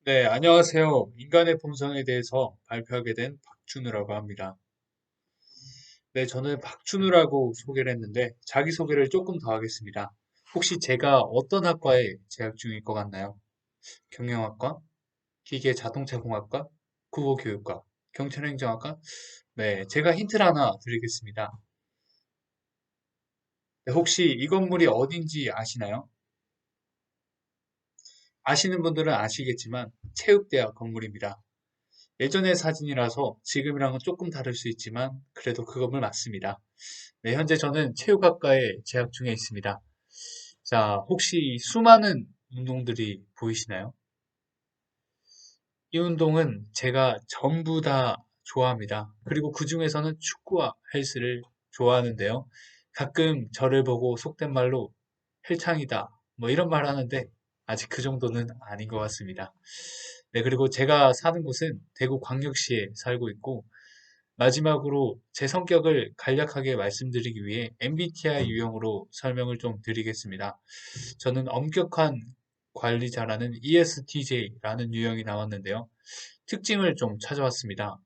네, 안녕하세요. 인간의 본성에 대해서 발표하게 된 박준우라고 합니다. 네, 저는 박준우라고 소개를 했는데 자기소개를 조금 더 하겠습니다. 혹시 제가 어떤 학과에 재학 중일 것 같나요? 경영학과, 기계자동차공학과, 국어교육과, 경찰행정학과? 네, 제가 힌트를 하나 드리겠습니다. 네, 혹시 이 건물이 어딘지 아시나요? 아시는 분들은 아시겠지만 체육대학 건물입니다. 예전의 사진이라서 지금이랑은 조금 다를 수 있지만 그래도 그 건물 맞습니다. 네, 현재 저는 체육학과에 재학 중에 있습니다. 자, 혹시 수많은 운동들이 보이시나요? 이 운동은 제가 전부 다 좋아합니다. 그리고 그 중에서는 축구와 헬스를 좋아하는데요. 가끔 저를 보고 속된 말로 헬창이다, 뭐 이런 말 하는데 아직 그 정도는 아닌 것 같습니다. 네, 그리고 제가 사는 곳은 대구 광역시에 살고 있고 마지막으로 제 성격을 간략하게 말씀드리기 위해 MBTI 유형으로 설명을 좀 드리겠습니다. 저는 엄격한 관리 잘하는 ESTJ라는 유형이 나왔는데요. 특징을 좀 찾아왔습니다.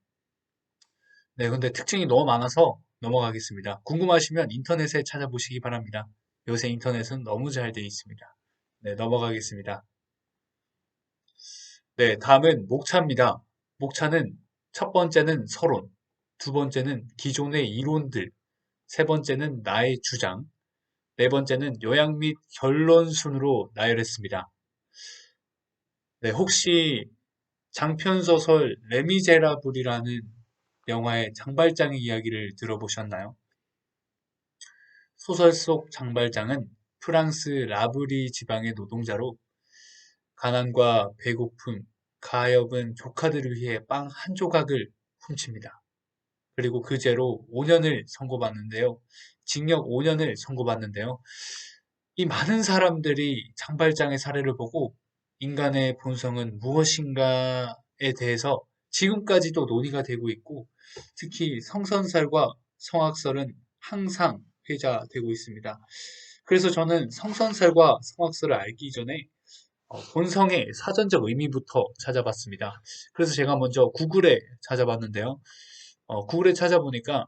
네, 근데 특징이 너무 많아서 넘어가겠습니다. 궁금하시면 인터넷에 찾아보시기 바랍니다. 요새 인터넷은 너무 잘 돼 있습니다. 네, 넘어가겠습니다. 네, 다음은 목차입니다. 목차는 첫 번째는 서론, 두 번째는 기존의 이론들, 세 번째는 나의 주장, 네 번째는 요약 및 결론 순으로 나열했습니다. 네, 혹시 장편 소설 레미제라블이라는 영화의 장발장의 이야기를 들어보셨나요? 소설 속 장발장은 프랑스 라브리 지방의 노동자로 가난과 배고픔, 가엾은 조카들을 위해 빵 한 조각을 훔칩니다. 그리고 그 죄로 5년을 선고받는데요. 징역 5년을 선고받는데요. 이 많은 사람들이 장발장의 사례를 보고 인간의 본성은 무엇인가에 대해서 지금까지도 논의가 되고 있고 특히 성선설과 성악설은 항상 회자되고 있습니다. 그래서 저는 성선설과 성악설을 알기 전에 본성의 사전적 의미부터 찾아봤습니다. 그래서 제가 먼저 구글에 찾아봤는데요. 구글에 찾아보니까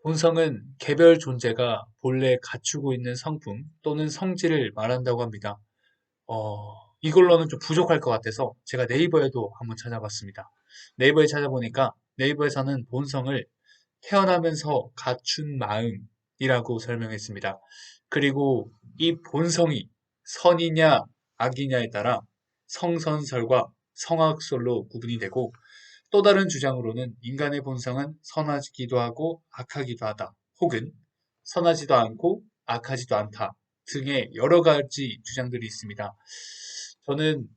본성은 개별 존재가 본래 갖추고 있는 성품 또는 성질을 말한다고 합니다. 이걸로는 좀 부족할 것 같아서 제가 네이버에도 한번 찾아봤습니다. 네이버에 찾아보니까 네이버에서는 본성을 태어나면서 갖춘 마음이라고 설명했습니다. 그리고 이 본성이 선이냐 악이냐에 따라 성선설과 성악설로 구분이 되고 또 다른 주장으로는 인간의 본성은 선하기도 하고 악하기도 하다. 혹은 선하지도 않고 악하지도 않다. 등의 여러 가지 주장들이 있습니다. 저는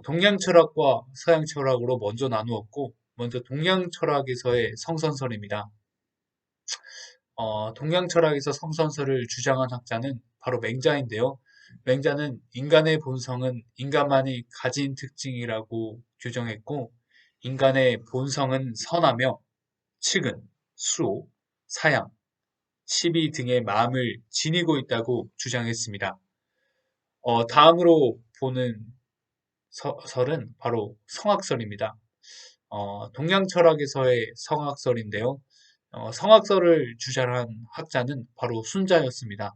동양 철학과 서양 철학으로 먼저 나누었고 먼저 동양 철학에서의 성선설입니다. 동양 철학에서 성선설을 주장한 학자는 바로 맹자인데요. 맹자는 인간의 본성은 인간만이 가진 특징이라고 규정했고, 인간의 본성은 선하며, 측은, 수호, 사양, 시비 등의 마음을 지니고 있다고 주장했습니다. 다음으로 보는 설은 바로 성악설입니다. 동양 철학에서의 성악설인데요. 성악설을 주장한 학자는 바로 순자였습니다.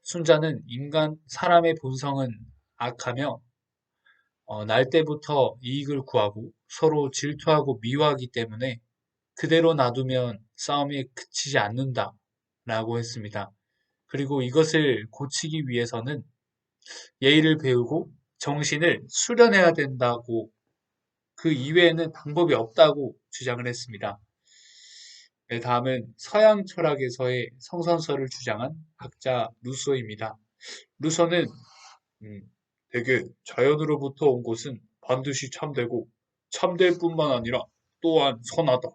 순자는 사람의 본성은 악하며 날 때부터 이익을 구하고 서로 질투하고 미워하기 때문에 그대로 놔두면 싸움이 그치지 않는다라고 했습니다. 그리고 이것을 고치기 위해서는 예의를 배우고 정신을 수련해야 된다고 그 이외에는 방법이 없다고 주장을 했습니다. 네, 다음은 서양 철학에서의 성선설을 주장한 학자 루소입니다. 루소는 음, 대개 자연으로부터 온 것은 반드시 참되고 참될 뿐만 아니라 또한 선하다.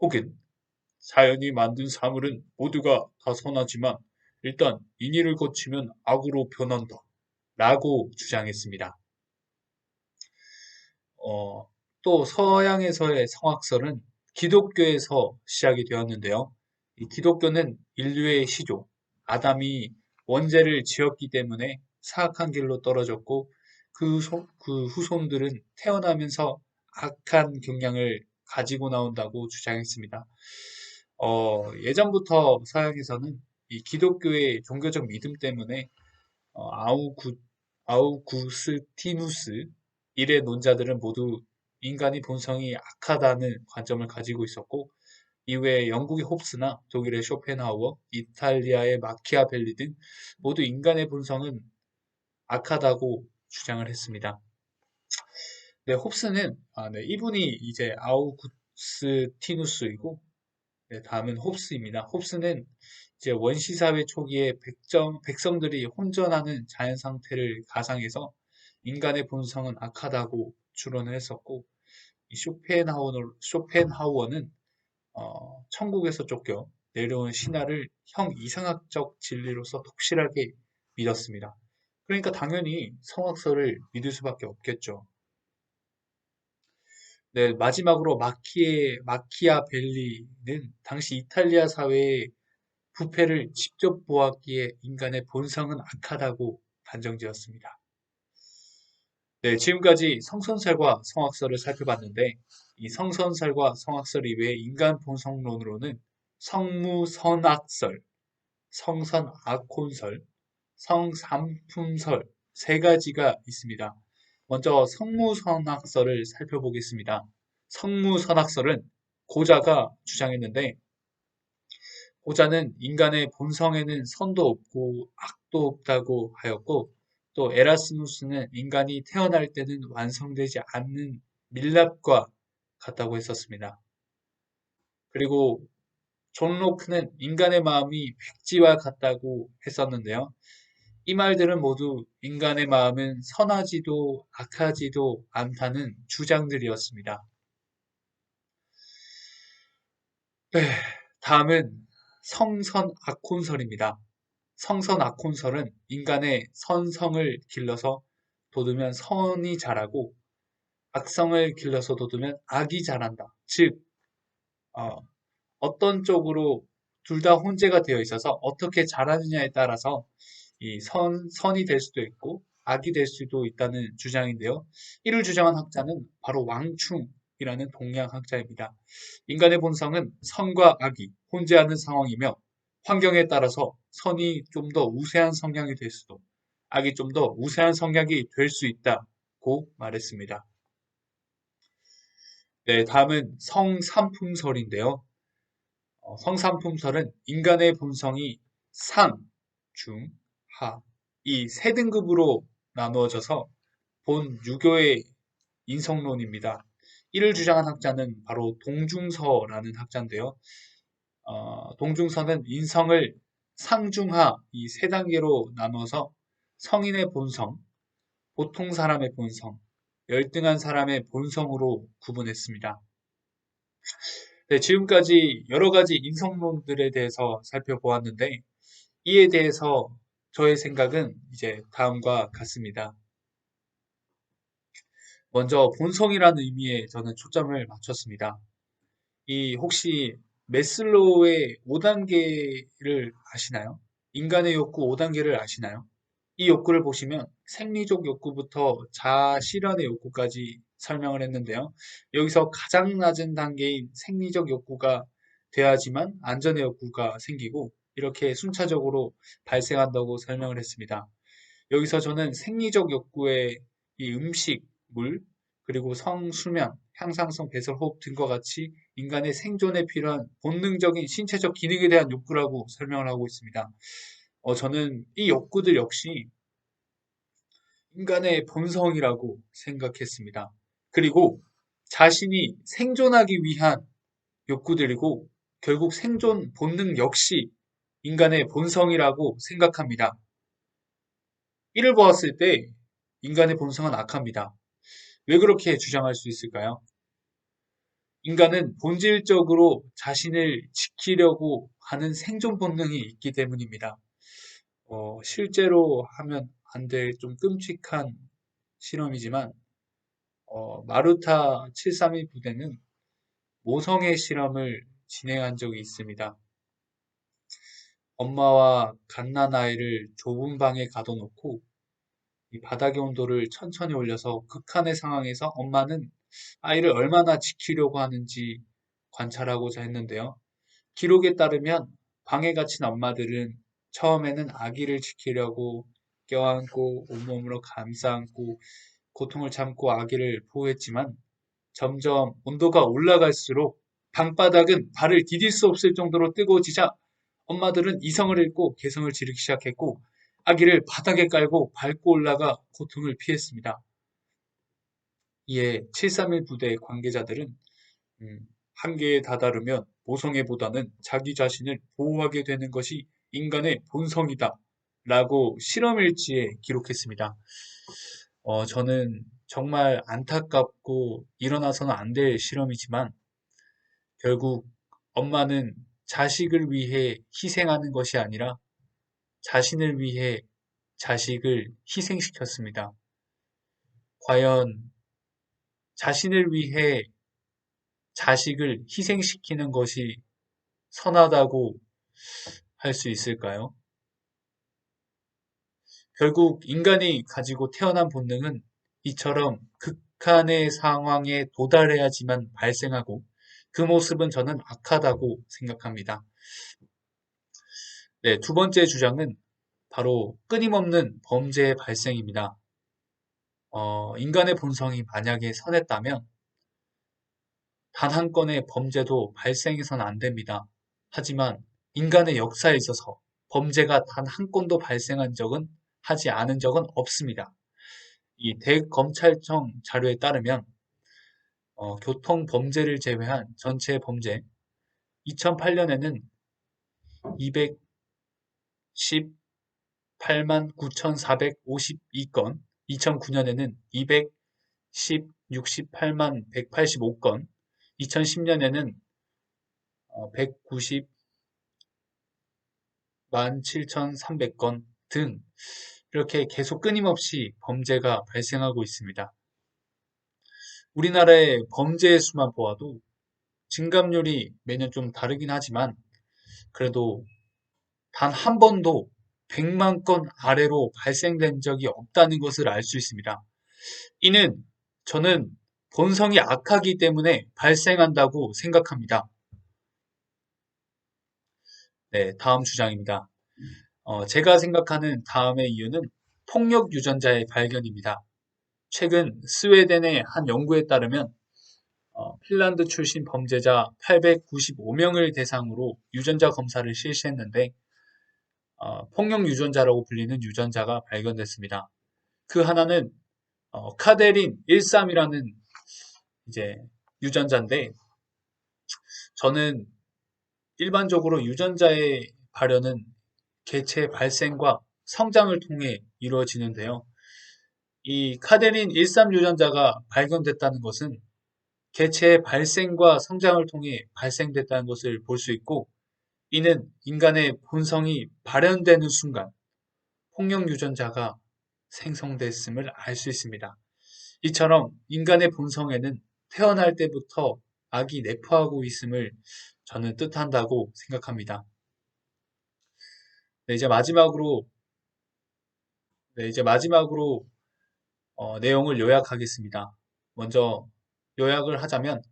혹은 자연이 만든 사물은 모두가 다 선하지만 일단 인의를 거치면 악으로 변한다. 라고 주장했습니다. 어, 또 서양에서의 성악설은 기독교에서 시작이 되었는데요. 이 기독교는 인류의 시조, 아담이 원죄를 지었기 때문에 사악한 길로 떨어졌고 그 후손들은 태어나면서 악한 경향을 가지고 나온다고 주장했습니다. 예전부터 서양에서는 이 기독교의 종교적 믿음 때문에 어, 아우구, 아우구스티누스 일의 논자들은 모두 인간의 본성이 악하다는 관점을 가지고 있었고, 이후에 영국의 홉스나 독일의 쇼펜하우어, 이탈리아의 마키아벨리 등 모두 인간의 본성은 악하다고 주장을 했습니다. 네, 홉스는 네, 이분이 이제 아우구스티누스이고, 네, 다음은 홉스입니다. 홉스는 이제 원시사회 초기에 백성들이 혼전하는 자연 상태를 가상해서 인간의 본성은 악하다고 추론을 했었고, 이 쇼펜하우어는 천국에서 쫓겨 내려온 신화를 형 이상학적 진리로서 독실하게 믿었습니다. 그러니까 당연히 성악설을 믿을 수밖에 없겠죠. 네, 마지막으로 마키아벨리는 당시 이탈리아 사회의 부패를 직접 보았기에 인간의 본성은 악하다고 단정지었습니다. 네, 지금까지 성선설과 성악설을 살펴봤는데, 이 성선설과 성악설 이외에 인간 본성론으로는 성무선악설, 성선악혼설, 성삼품설 세 가지가 있습니다. 먼저 성무선악설을 살펴보겠습니다. 성무선악설은 고자가 주장했는데, 고자는 인간의 본성에는 선도 없고 악도 없다고 하였고, 또 에라스무스는 인간이 태어날 때는 완성되지 않는 밀랍과 같다고 했었습니다. 그리고 존 로크는 인간의 마음이 백지와 같다고 했었는데요. 이 말들은 모두 인간의 마음은 선하지도 악하지도 않다는 주장들이었습니다. 네, 다음은 성선악혼설입니다. 성선악혼설은 인간의 선성을 길러서 돋우면 선이 자라고 악성을 길러서 돋우면 악이 자란다. 즉, 어, 어떤 쪽으로 둘 다 혼재가 되어 있어서 어떻게 자라느냐에 따라서 이 선이 될 수도 있고 악이 될 수도 있다는 주장인데요. 이를 주장한 학자는 바로 왕충이라는 동양 학자입니다. 인간의 본성은 선과 악이 혼재하는 상황이며 환경에 따라서 선이 좀 더 우세한 성향이 될 수도 악이 좀 더 우세한 성향이 될 수 있다고 말했습니다. 네, 다음은 성삼품설인데요. 성삼품설은 인간의 본성이 상, 중, 하, 이 세 등급으로 나누어져서 본 유교의 인성론입니다. 이를 주장한 학자는 바로 동중서라는 학자인데요. 동중서는 인성을 상중하 이 세 단계로 나눠서 성인의 본성, 보통 사람의 본성, 열등한 사람의 본성으로 구분했습니다. 네, 지금까지 여러 가지 인성론들에 대해서 살펴보았는데, 이에 대해서 저의 생각은 이제 다음과 같습니다. 먼저 본성이라는 의미에 저는 초점을 맞췄습니다. 이 혹시 메슬로우의 5단계를 아시나요? 인간의 욕구 5단계를 아시나요? 이 욕구를 보시면 생리적 욕구부터 자아 실현의 욕구까지 설명을 했는데요. 여기서 가장 낮은 단계인 생리적 욕구가 돼야지만 안전의 욕구가 생기고 이렇게 순차적으로 발생한다고 설명을 했습니다. 여기서 저는 생리적 욕구의 이 음식, 물, 그리고 성, 수면, 향상성, 배설, 호흡 등과 같이 인간의 생존에 필요한 본능적인 신체적 기능에 대한 욕구라고 설명을 하고 있습니다. 저는 이 욕구들 역시 인간의 본성이라고 생각했습니다. 그리고 자신이 생존하기 위한 욕구들이고 결국 생존 본능 역시 인간의 본성이라고 생각합니다. 이를 보았을 때 인간의 본성은 악합니다. 왜 그렇게 주장할 수 있을까요? 인간은 본질적으로 자신을 지키려고 하는 생존 본능이 있기 때문입니다. 실제로 하면 안 될 좀 끔찍한 실험이지만, 마루타 732 부대는 모성애 실험을 진행한 적이 있습니다. 엄마와 갓난 아이를 좁은 방에 가둬놓고 이 바닥의 온도를 천천히 올려서 극한의 상황에서 엄마는 아이를 얼마나 지키려고 하는지 관찰하고자 했는데요. 기록에 따르면 방에 갇힌 엄마들은 처음에는 아기를 지키려고 껴안고 온몸으로 감싸 안고 고통을 참고 아기를 보호했지만 점점 온도가 올라갈수록 방바닥은 발을 디딜 수 없을 정도로 뜨거워지자 엄마들은 이성을 잃고 개성을 지르기 시작했고 아기를 바닥에 깔고 밟고 올라가 고통을 피했습니다. 이에 731 부대 관계자들은 한계에 다다르면 모성애보다는 자기 자신을 보호하게 되는 것이 인간의 본성이다 라고 실험일지에 기록했습니다. 저는 정말 안타깝고 일어나서는 안 될 실험이지만 결국 엄마는 자식을 위해 희생하는 것이 아니라 자신을 위해 자식을 희생시켰습니다. 과연 자신을 위해 자식을 희생시키는 것이 선하다고 할 수 있을까요? 결국 인간이 가지고 태어난 본능은 이처럼 극한의 상황에 도달해야지만 발생하고 그 모습은 저는 악하다고 생각합니다. 네, 두 번째 주장은 바로 끊임없는 범죄의 발생입니다. 인간의 본성이 만약에 선했다면 단 한 건의 범죄도 발생해서는 안 됩니다. 하지만 인간의 역사에 있어서 범죄가 단 한 건도 발생한 적은 하지 않은 적은 없습니다. 이 대검찰청 자료에 따르면 교통 범죄를 제외한 전체 범죄 2008년에는 218만 9,452건, 2009년에는 268만 185건, 2010년에는 190만 7,300건 등 이렇게 계속 끊임없이 범죄가 발생하고 있습니다. 우리나라의 범죄의 수만 보아도 증감률이 매년 좀 다르긴 하지만 그래도 단 한 번도 100만 건 아래로 발생된 적이 없다는 것을 알 수 있습니다. 이는 저는 본성이 악하기 때문에 발생한다고 생각합니다. 네, 다음 주장입니다. 제가 생각하는 다음의 이유는 폭력 유전자의 발견입니다. 최근 스웨덴의 한 연구에 따르면 핀란드 출신 범죄자 895명을 대상으로 유전자 검사를 실시했는데 폭력 유전자라고 불리는 유전자가 발견됐습니다. 그 하나는 카데린 13이라는 이제 유전자인데 저는 일반적으로 유전자의 발현은 개체 발생과 성장을 통해 이루어지는데요. 이 카데린 13 유전자가 발견됐다는 것은 개체의 발생과 성장을 통해 발생됐다는 것을 볼 수 있고 이는 인간의 본성이 발현되는 순간 폭력 유전자가 생성됐음을 알 수 있습니다. 이처럼 인간의 본성에는 태어날 때부터 악이 내포하고 있음을 저는 뜻한다고 생각합니다. 네, 이제 마지막으로 내용을 요약하겠습니다. 먼저 요약을 하자면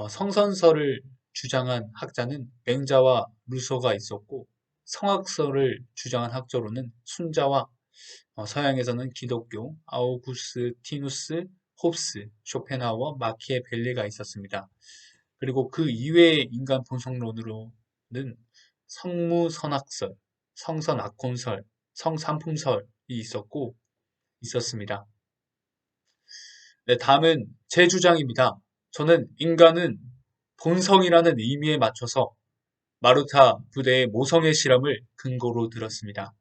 성선설을 주장한 학자는 맹자와 루소가 있었고 성악설을 주장한 학자로는 순자와 서양에서는 기독교, 아우구스티누스, 홉스, 쇼펜하우어, 마키에벨리가 있었습니다. 그리고 그 이외의 인간 본성론으로는 성무선학설, 성선악혼설, 성삼품설이 있었습니다. 네, 다음은 제 주장입니다. 저는 인간은 본성이라는 의미에 맞춰서 마루타 부대의 모성애 실험을 근거로 들었습니다.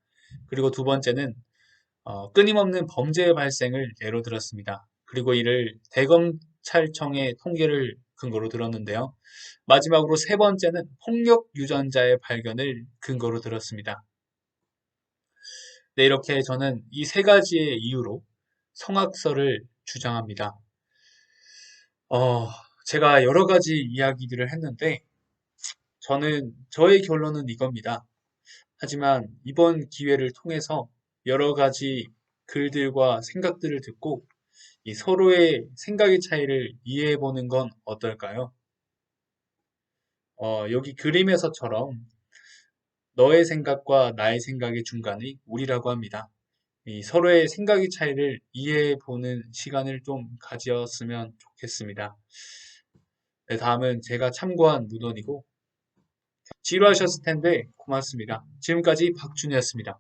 그리고 두 번째는 끊임없는 범죄의 발생을 예로 들었습니다. 그리고 이를 대검찰청의 통계를 근거로 들었는데요. 마지막으로 세 번째는 폭력 유전자의 발견을 근거로 들었습니다. 네, 이렇게 저는 이 세 가지의 이유로 성악설을 주장합니다. 제가 여러 가지 이야기들을 했는데 저의 결론은 이겁니다. 하지만 이번 기회를 통해서 여러 가지 글들과 생각들을 듣고 이 서로의 생각의 차이를 이해해 보는 건 어떨까요? 여기 그림에서처럼 너의 생각과 나의 생각의 중간이 우리라고 합니다. 이 서로의 생각의 차이를 이해해 보는 시간을 좀 가졌으면 좋겠습니다. 네, 다음은 제가 참고한 문헌이고 지루하셨을 텐데 고맙습니다. 지금까지 박준이었습니다.